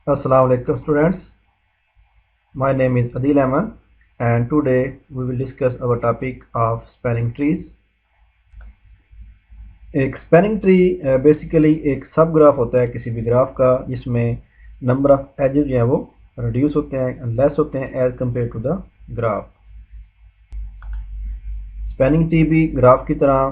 Assalamu alaikum students. My name is Adil Ahmed and today we will discuss our topic of spanning trees. एक spanning tree basically एक सब graph होता है किसी भी graph का जिसमें नंबर ऑफ एजेस जो है वो रिड्यूस होते हैं, लेस होते हैं as compare to the graph. Spanning tree भी ग्राफ की तरह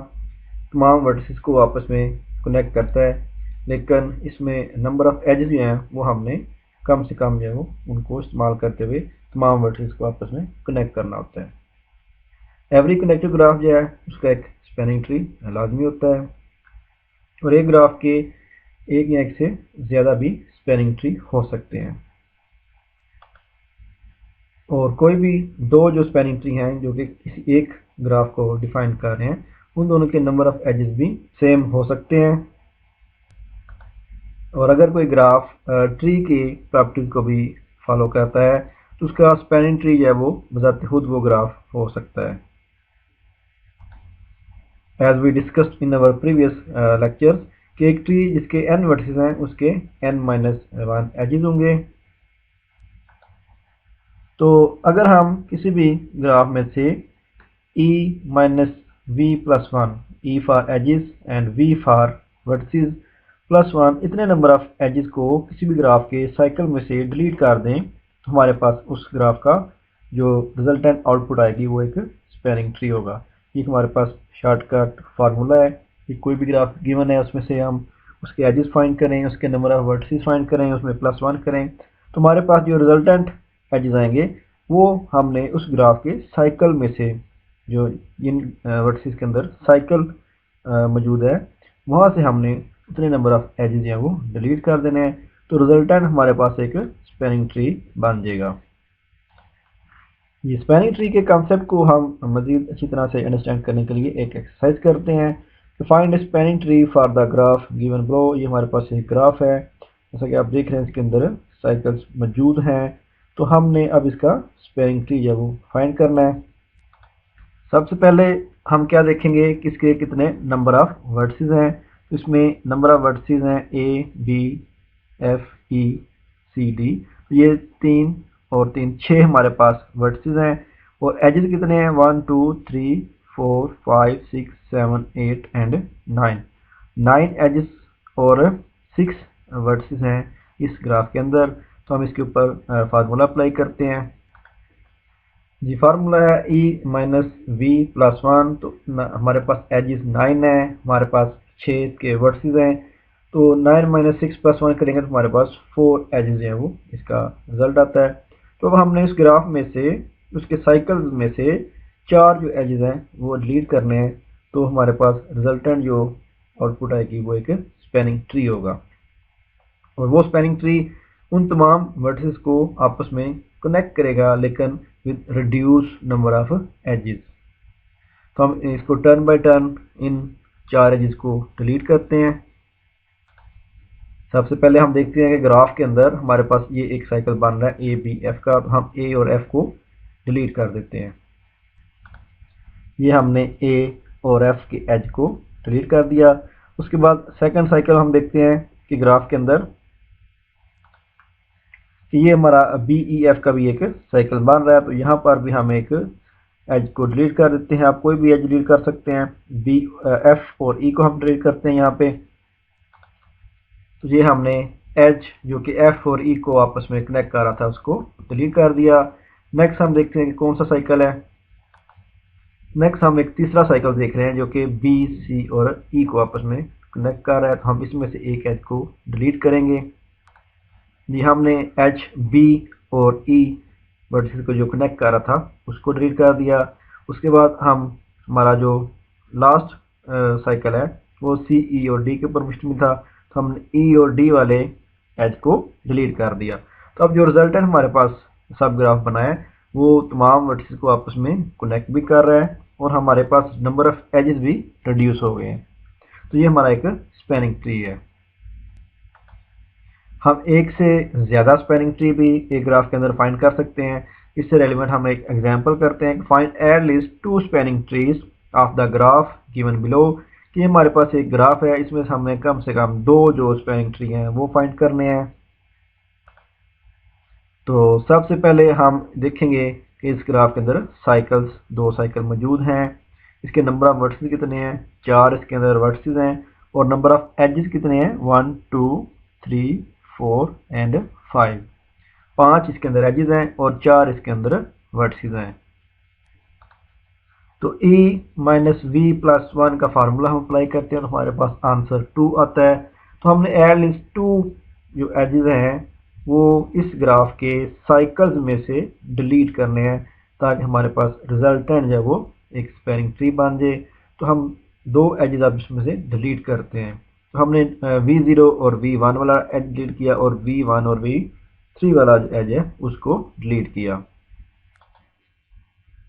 तमाम वर्टिसेस को आपस में कनेक्ट करता है, लेकिन इसमें नंबर ऑफ एजेस जो हैं वो हमने कम से कम जो है वो उनको इस्तेमाल करते हुए तमाम वर्टिसेस को आपस में कनेक्ट करना होता है। एवरी कनेक्टिव ग्राफ जो है उसका एक स्पैनिंग ट्री लाजमी होता है और एक ग्राफ के एक या एक से ज़्यादा भी स्पैनिंग ट्री हो सकते हैं। और कोई भी दो जो स्पैनिंग ट्री हैं जो कि किसी एक ग्राफ को डिफाइन कर रहे हैं, उन दोनों के नंबर ऑफ एजेस भी सेम हो सकते हैं। और अगर कोई ग्राफ ट्री की प्रॉपर्टीज को भी फॉलो करता है तो उसका स्पैनिंग ट्री जो है वो बजाते खुद वो ग्राफ हो सकता है। As we discussed in our previous lectures कि एक ट्री जिसके n वर्टिसेस हैं उसके n-1 एजेस होंगे। तो अगर हम किसी भी ग्राफ में से e-v+1 e for ages and v for vertices +1 इतने नंबर ऑफ एजेस को किसी भी ग्राफ के साइकिल में से डिलीट कर दें तो हमारे पास उस ग्राफ का जो रिजल्टेंट आउटपुट आएगी वो एक स्पैनिंग ट्री होगा। ये हमारे पास शॉर्टकट फार्मूला है कि कोई भी ग्राफ गिवन है उसमें से हम उसके एजेस फाइंड करें, उसके नंबर ऑफ वर्टिसेस फाइंड करें, उसमें +1 करें तो हमारे पास जो रिजल्टेंट एजेस आएंगे वो हमने उस ग्राफ के साइकिल में से जो इन वर्टिसेस के अंदर साइकिल मौजूद है वहाँ से हमने उतने नंबर ऑफ एजेस हैं वो डिलीट कर देने हैं, तो रिजल्टेंट हमारे पास एक स्पैनिंग ट्री बन जाएगा। ये स्पैनिंग ट्री के कॉन्सेप्ट को हम मज़ीद अच्छी तरह से अंडरस्टैंड करने के लिए एक एक्सरसाइज करते हैं। तो find A spanning tree for the graph given below. ये हमारे पास एक ग्राफ है, जैसा कि आप देख रहे हैं इसके अंदर साइकिल्स मौजूद हैं। तो हमने अब इसका स्पैनिंग ट्री जो है वो फाइंड करना है। सबसे पहले हम क्या देखेंगे कि इसके कितने नंबर ऑफ वर्टिसेस हैं। तो इसमें नंबर ऑफ वर्टिसेस हैं A, B, F, E, C, D। तो ये 3 और 3 6 हमारे पास वर्टिसेस हैं और एजेस कितने हैं 1 2 3 4 5 6 7 8 एंड 9 एजेस और 6 वर्टिसेस हैं इस ग्राफ के अंदर। तो हम इसके ऊपर फार्मूला अप्लाई करते हैं। जी फार्मूला है e-v+1। तो हमारे पास एजेस 9 है, हमारे पास 6 के वर्टिसेस हैं, तो 9 - 6 + 1 करेंगे तो हमारे पास 4 एजेस हैं वो इसका रिजल्ट आता है। तो अब हमने इस ग्राफ में से उसके साइकिल्स में से 4 जो एजेस हैं वो डिलीट करने हैं, तो हमारे पास रिजल्टेंट जो आउटपुट आएगी वो एक स्पैनिंग ट्री होगा। और वो स्पैनिंग ट्री उन तमाम वर्टिसेस को आपस में कनेक्ट करेगा लेकिन with reduce number of edges. तो हम इसको turn by turn in 4 edges को डिलीट करते हैं। सबसे पहले हम देखते हैं कि ग्राफ के अंदर हमारे पास ये एक साइकिल बन रहा है A, B, F का। तो हम A और F को डिलीट कर देते हैं। ये हमने A और F के एज को डिलीट कर दिया। उसके बाद सेकंड साइकिल हम देखते हैं कि ग्राफ के अंदर कि ये हमारा B, E, F का भी एक साइकिल बन रहा है। तो यहाँ पर भी हम एक एज को डिलीट कर देते हैं। आप कोई भी एज डिलीट कर सकते हैं। B, F और E को हम डिलीट करते हैं यहाँ पे। तो ये हमने एज जो कि F और E को आपस में कनेक्ट कर रहा था उसको डिलीट कर दिया। नेक्स्ट हम देखते हैं कि कौन सा साइकिल है। नेक्स्ट हम एक तीसरा साइकिल देख रहे हैं जो कि B, C और E को आपस में कनेक्ट कर रहा है। तो हम इसमें से एक एज को डिलीट करेंगे। जी हमने H, B और E वर्टिसेस को जो कनेक्ट कर रहा था उसको डिलीट कर दिया। उसके बाद हम हमारा जो लास्ट साइकिल है वो C, E और D के ऊपर मुश्तमिल था, तो हमने E और D वाले एज को डिलीट कर दिया। तो अब जो रिजल्टेंट हमारे पास सब ग्राफ बना है वो तमाम वर्टिसेस को आपस में कनेक्ट भी कर रहा है और हमारे पास नंबर ऑफ एजेस भी रिड्यूस हो गए हैं। तो ये हमारा एक स्पैनिंग ट्री है। हम एक से ज़्यादा स्पैनिंग ट्री भी एक ग्राफ के अंदर फाइंड कर सकते हैं। इससे रेलिवेंट हम एक एग्जांपल करते हैं। Find at least 2 spanning trees of the graph given below. कि हमारे पास एक ग्राफ है, इसमें से हमें कम से कम 2 जो स्पैनिंग ट्री हैं वो फाइंड करने हैं। तो सबसे पहले हम देखेंगे कि इस ग्राफ के अंदर साइकिल्स, 2 साइकिल मौजूद हैं। इसके नंबर ऑफ वर्टिसेस कितने हैं, 4 इसके अंदर वर्टिसेस हैं, और नंबर ऑफ एजेस कितने हैं, 1 2 3 4 एंड 5। 5 इसके अंदर एजेस हैं और 4 इसके अंदर वर्टिसेस हैं। तो e माइनस वी प्लस 1 का फार्मूला हम अप्लाई करते हैं तो हमारे पास आंसर 2 आता है। तो हमने एटलीस्ट 2 जो एजेस हैं वो इस ग्राफ के साइकिल्स में से डिलीट करने हैं ताकि हमारे पास रिजल्टेंट जो है वो एक स्पैनिंग ट्री बन जाए। तो हम 2 एजेस अब इसमें से डिलीट करते हैं। तो हमने v0 और v1 वाला एज डिलीट किया और v1 और v3 वाला जो एज है उसको डिलीट किया।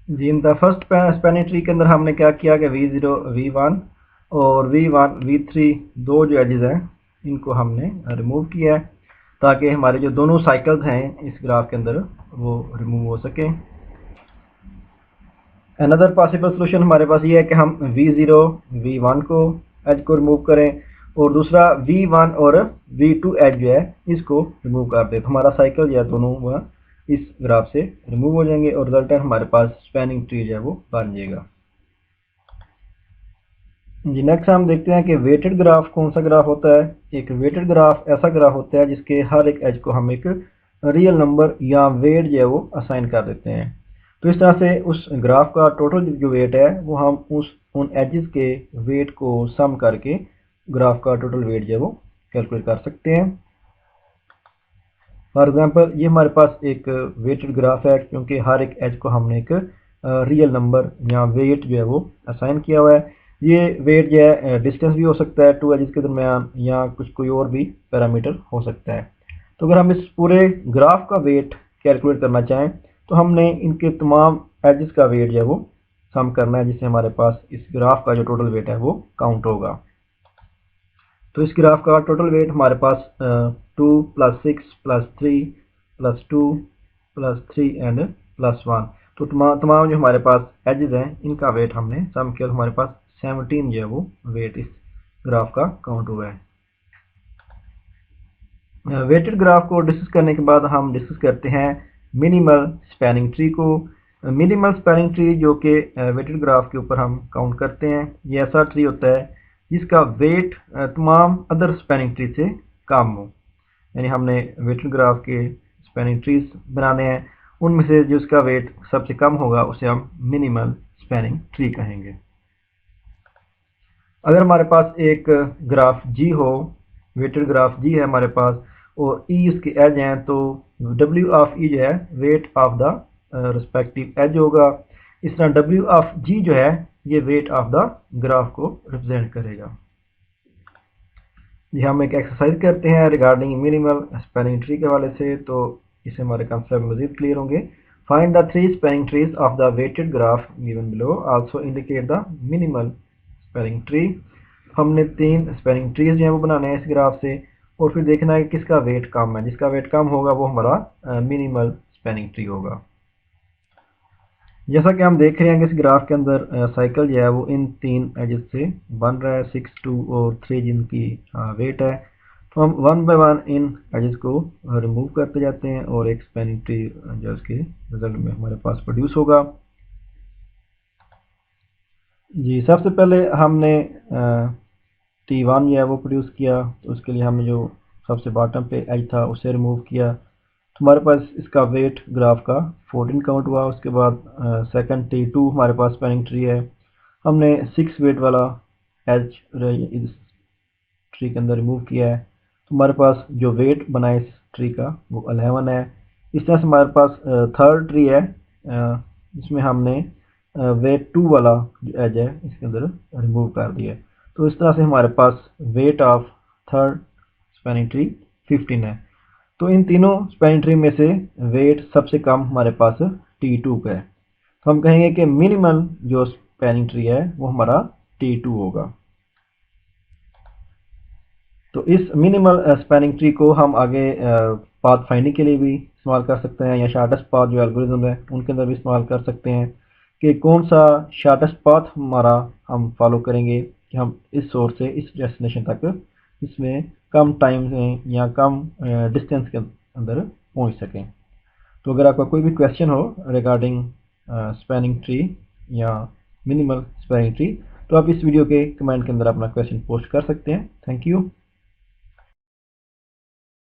जी, in the first spanning tree के अंदर हमने क्या किया कि v0 v1 और v1 v3 दो जो एजेस हैं इनको हमने रिमूव किया है ताकि हमारे जो दोनों साइकिल्स हैं इस ग्राफ के अंदर वो रिमूव हो सके। अनदर पॉसिबल सोल्यूशन हमारे पास ये है कि हम v0 v1 को एज को रिमूव करें और दूसरा v1 और v2 एज जो है इसको रिमूव कर दें। तो हमारा साइकिल जो है दोनों वह इस ग्राफ से रिमूव हो जाएंगे और रिजल्टेंट हमारे पास स्पैनिंग ट्री जो है वो बन जाएगा। जी, नेक्स्ट हम देखते हैं कि वेटेड ग्राफ कौन सा ग्राफ होता है। एक वेटेड ग्राफ ऐसा ग्राफ होता है जिसके हर एक एज को हम एक रियल नंबर या वेट जो है वो असाइन कर देते हैं। तो इस तरह से उस ग्राफ का टोटल जो वेट है वो हम उन एजेस के वेट को सम करके ग्राफ का टोटल वेट जो है वो कैलकुलेट कर सकते हैं। फॉर एग्जांपल ये हमारे पास एक वेटेड ग्राफ है क्योंकि हर एक एज को हमने एक रियल नंबर या वेट जो है वो असाइन किया हुआ है। ये वेट जो है डिस्टेंस भी हो सकता है 2 एजेस के दरमियान या कुछ कोई और भी पैरामीटर हो सकता है। तो अगर हम इस पूरे ग्राफ का वेट कैलकुलेट करना चाहें तो हमने इनके तमाम एजेस का वेट जो है वो सम करना है जिससे हमारे पास इस ग्राफ का जो टोटल वेट है वो काउंट होगा। तो इस ग्राफ का टोटल वेट हमारे पास 2 + 6 + 3 + 2 + 3 एंड +1। तो तमाम जो हमारे पास एजेस हैं इनका वेट हमने सम किया तो हमारे पास 17 जो है वो वेट इस ग्राफ का काउंट हुआ है। वेटेड ग्राफ को डिस्कस करने के बाद हम डिस्कस करते हैं मिनिमल स्पैनिंग ट्री को। मिनिमल स्पैनिंग ट्री जो कि वेटेड ग्राफ के ऊपर हम काउंट करते हैं, ये ऐसा ट्री होता है जिसका वेट तमाम अदर स्पैनिंग ट्री से कम हो। यानी हमने वेटेड ग्राफ के स्पैनिंग ट्रीज बनाने हैं, उनमें से जिसका वेट सबसे कम होगा उसे हम मिनिमल स्पैनिंग ट्री कहेंगे। अगर हमारे पास एक ग्राफ G हो, वेटेड ग्राफ G है हमारे पास और E इसके एज हैं तो W ऑफ E जो है weight of the respective edge होगा। इस तरह W ऑफ G जो है ये वेट ऑफ द ग्राफ को रिप्रेजेंट करेगा। ये हम एक एक्सरसाइज करते हैं रिगार्डिंग मिनिमल स्पैनिंग ट्री के हवाले से, तो इससे हमारे कंसेप्ट मजीद क्लियर होंगे। Find the 3 spanning trees of the weighted graph given below, also indicate the minimal spanning tree. हमने 3 स्पैनिंग ट्रीज जो है वो बनाने हैं इस ग्राफ से और फिर देखना है कि किसका वेट कम है। जिसका वेट कम होगा वो हमारा मिनिमल स्पैनिंग ट्री होगा। जैसा कि हम देख रहे हैं कि इस ग्राफ के अंदर साइकिल जो है वो इन 3 एजेस से बन रहा है, 6, 2 और 3 जिनकी वेट है। तो हम 1 बाय 1 इन एजेस को रिमूव करते जाते हैं और एक स्पैनिंग ट्री जो उसके रिजल्ट में हमारे पास प्रोड्यूस होगा। जी, सबसे पहले हमने T1 जो है वो प्रोड्यूस किया, तो उसके लिए हमने जो सबसे बॉटम पे एज था उसे रिमूव किया। तो हमारे पास इसका वेट ग्राफ का 14 काउंट हुआ। उसके बाद सेकंड T2 हमारे पास स्पैनिंग ट्री है, हमने 6 वेट वाला एज इस ट्री के अंदर रिमूव किया है। तो हमारे पास जो वेट बना है इस ट्री का वो 11 है। इस तरह से हमारे पास थर्ड ट्री है जिसमें हमने वेट 2 वाला जो एज है इसके अंदर रिमूव कर दिया है। तो इस तरह से हमारे पास weight of third spanning tree 15 है। तो इन तीनों स्पैनिंग ट्री में से वेट सबसे कम हमारे पास T2 का है। तो हम कहेंगे कि मिनिमल जो स्पैनिंग ट्री है वो हमारा T2 होगा। तो इस मिनिमल स्पैनिंग ट्री को हम आगे पाथ फाइंडिंग के लिए भी इस्तेमाल कर सकते हैं या शार्टेस्ट पाथ जो एल्गोरिथम है उनके अंदर भी इस्तेमाल कर सकते हैं कि कौन सा शार्टेस्ट पाथ हमारा हम फॉलो करेंगे कि हम इस सोर्स से इस डेस्टिनेशन तक इसमें कम टाइम में या कम डिस्टेंस के अंदर पहुंच सकें। तो अगर आपका कोई भी क्वेश्चन हो रिगार्डिंग स्पैनिंग ट्री या मिनिमल स्पैनिंग ट्री, तो आप इस वीडियो के कमेंट के अंदर अपना क्वेश्चन पोस्ट कर सकते हैं। Thank you.